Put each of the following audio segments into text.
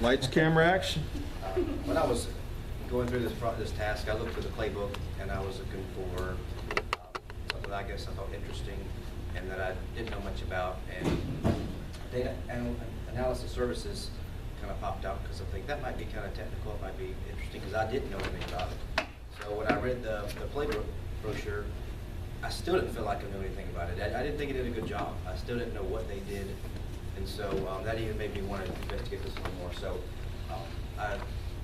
Lights, camera, action. When I was going through this task, I looked through the playbook and I was looking for something that I guess I thought interesting and that I didn't know much about. And data analysis services kind of popped out because I think that might be kind of technical. It might be interesting because I didn't know anything about it. So when I read the playbook brochure, I still didn't feel like I knew anything about it. I didn't think it did a good job. I still didn't know what they did. And so that even made me want to investigate this a little more. So I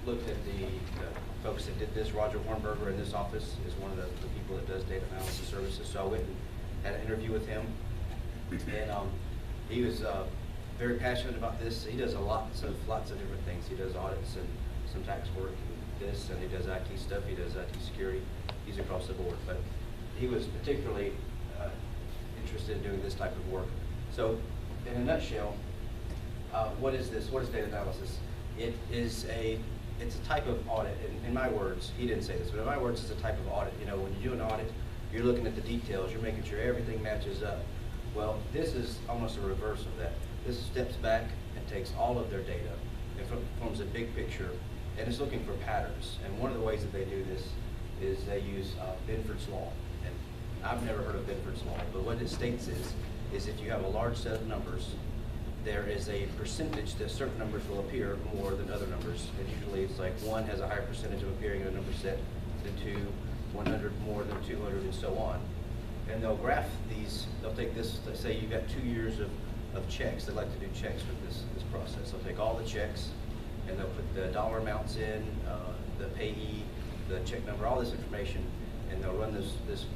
looked at the folks that did this. Roger Hornberger in this office is one of the people that does data analysis services. So I went and had an interview with him. And he was very passionate about this. He does lots of different things. He does audits and some tax work and this, and he does IT stuff. He does IT security. He's across the board. But he was particularly interested in doing this type of work. So in a nutshell, what is this? What is data analysis? It's a type of audit. In my words, he didn't say this, but in my words, it's a type of audit. You know, when you do an audit, you're looking at the details. You're making sure everything matches up. Well, this is almost a reverse of that. This steps back and takes all of their data and forms a big picture, and it's looking for patterns. And one of the ways that they do this is they use Binford's Law. And I've never heard of Binford's Law, but what it states is if you have a large set of numbers, there is a percentage that certain numbers will appear more than other numbers. And usually it's like 1 has a higher percentage of appearing in a number set than 2, 100 more than 200, and so on. And they'll graph these, they'll take this, let's say you've got 2 years of checks. They like to do checks with this process. They'll take all the checks and they'll put the dollar amounts in, the payee, the check number, all this information, and they'll run this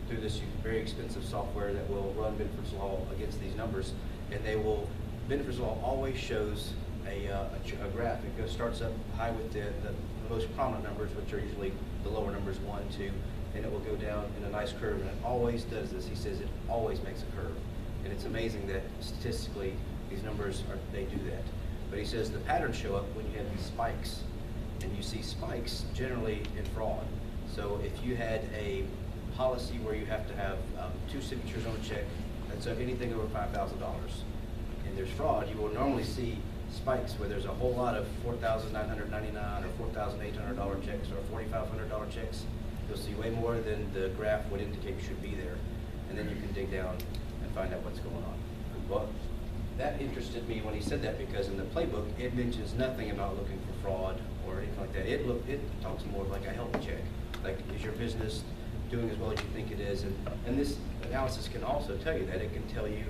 through this very expensive software that will run Binford's Law against these numbers. And they will, Binford's Law always shows a graph. It starts up high with the most prominent numbers, which are usually the lower numbers, 1, 2, and it will go down in a nice curve. And it always does this. He says it always makes a curve. And it's amazing that statistically these numbers they do that. But he says the patterns show up when you have these spikes. And you see spikes generally in fraud. So if you had a policy where you have to have 2 signatures on a check, that's anything over $5,000, and there's fraud, you will normally see spikes where there's a whole lot of $4,999 or $4,800 checks or $4,500 checks. You'll see way more than the graph would indicate should be there, and then you can dig down and find out what's going on. Well, that interested me when he said that, because in the playbook it mentions nothing about looking for fraud or anything like that. It talks more like a health check, like is your business doing as well as you think it is, and this analysis can also tell you that. It can tell you,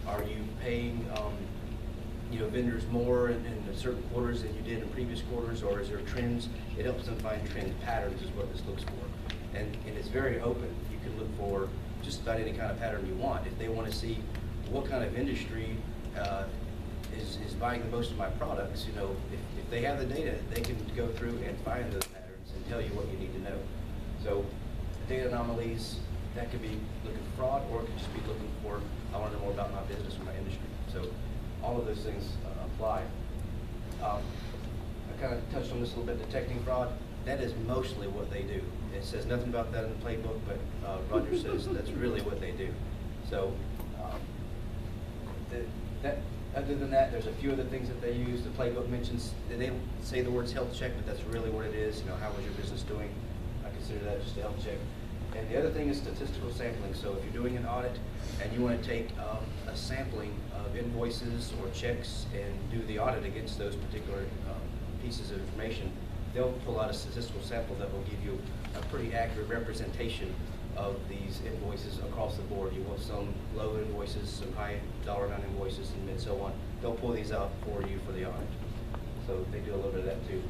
are you paying vendors more in certain quarters than you did in previous quarters, or is there trends? It helps them find trend patterns is what this looks for, and it's very open. You can look for just about any kind of pattern you want. If they want to see what kind of industry is buying the most of my products, if they have the data, they can go through and find those patterns and tell you what you need to know. So data anomalies, that could be looking for fraud, or it could just be looking for, I want to know more about my business or my industry. So all of those things apply. I kind of touched on this a little bit, detecting fraud. That is mostly what they do. It says nothing about that in the playbook, but Roger says that's really what they do. So other than that, there's a few other things that they use. The playbook mentions, they don't say the words health check, but that's really what it is. How was your business doing? I consider that just a health check. And the other thing is statistical sampling. So if you're doing an audit and you want to take a sampling of invoices or checks and do the audit against those particular pieces of information, they'll pull out a statistical sample that will give you a pretty accurate representation of these invoices across the board. You want some low invoices, some high dollar amount invoices, and so on. They'll pull these out for you for the audit. So they do a little bit of that too.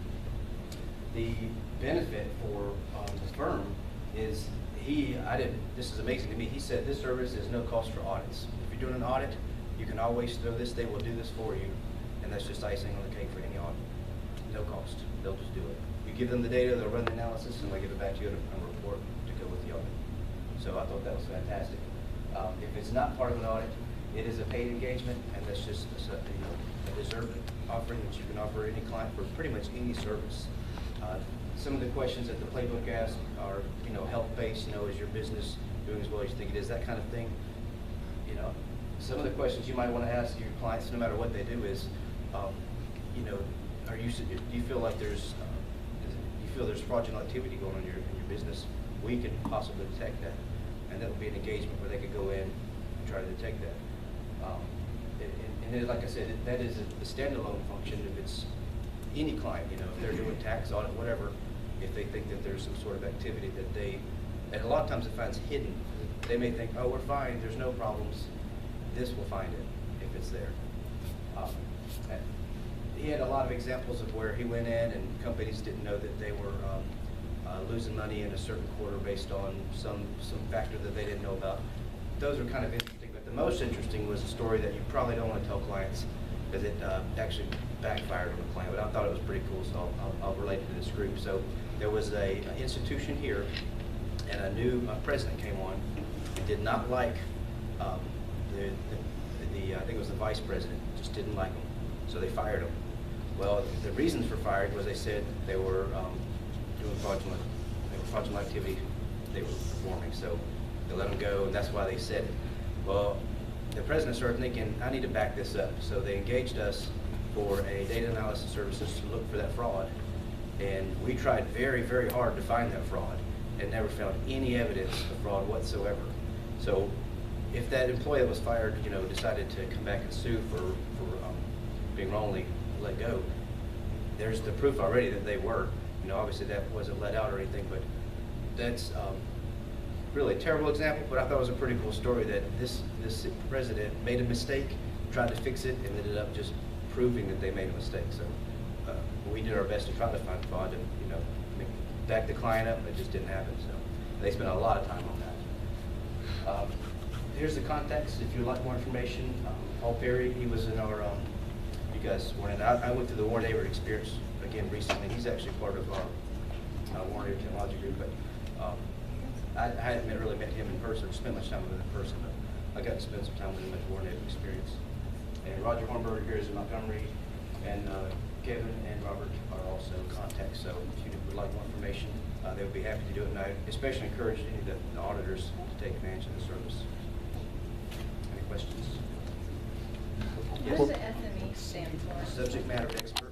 The benefit for the firm is this is amazing to me. He said this service is no cost for audits. If you're doing an audit, you can always throw this, they will do this for you, and that's just icing on the cake for any audit. No cost, they'll just do it. You give them the data, they'll run the analysis, and they'll give it back to you in a report to go with the audit. So I thought that was fantastic. If it's not part of an audit, it is a paid engagement, and that's just a deserved offering that you can offer any client for pretty much any service. Some of the questions that the playbook asks are, health-based. Is your business doing as well as you think it is? That kind of thing. Some of the questions you might want to ask your clients, no matter what they do, is you know, do you feel like there's fraudulent activity going on in your business? We could possibly detect that, and that would be an engagement where they could go in and try to detect that. And then, like I said, that is a standalone function. If it's any client, you know, if they're doing tax audit, whatever, if they think that there's some sort of activity and a lot of times it finds hidden. They may think, oh, we're fine, there's no problems. This will find it if it's there. He had a lot of examples of where he went in and companies didn't know that they were losing money in a certain quarter based on some factor that they didn't know about. Those are kind of interesting, but the most interesting was a story that you probably don't want to tell clients because it actually backfired on the client, but I thought it was pretty cool, so I'll relate it to this group. So there was an institution here, and a new president came on and did not like I think it was the vice president, just didn't like him, so they fired him. Well, the reasons for firing was they said they were doing fraudulent activity they were performing, so they let them go, and that's why they said it. Well, the president started thinking, I need to back this up, so they engaged us for a data analysis services to look for that fraud, and we tried very, very hard to find that fraud and never found any evidence of fraud whatsoever. So if that employee that was fired, you know, decided to come back and sue for being wrongly let go, there's the proof already that they were. You know, obviously that wasn't let out or anything, but that's really a terrible example, but I thought it was a pretty cool story that this president made a mistake, tried to fix it, and ended up just proving that they made a mistake. So we did our best to try to find fraud and, you know, back the client up, but it just didn't happen. So they spent a lot of time on that. Here's the contacts if you'd like more information. Paul Perry, he was in our, you guys weren't in, I went through the Warren Averett experience again recently. He's actually part of our Warren Averett Technology Group, but I hadn't really met him in person or spent much time with him in person, but I got to spend some time with him at the Warren Averett experience. And Roger Hornberg here is in Montgomery, and Kevin and Robert are also contacts. So if you would like more information, they would be happy to do it. And I especially encourage any of the auditors to take advantage of the service. Any questions? What does the SME stand for? Subject matter expert.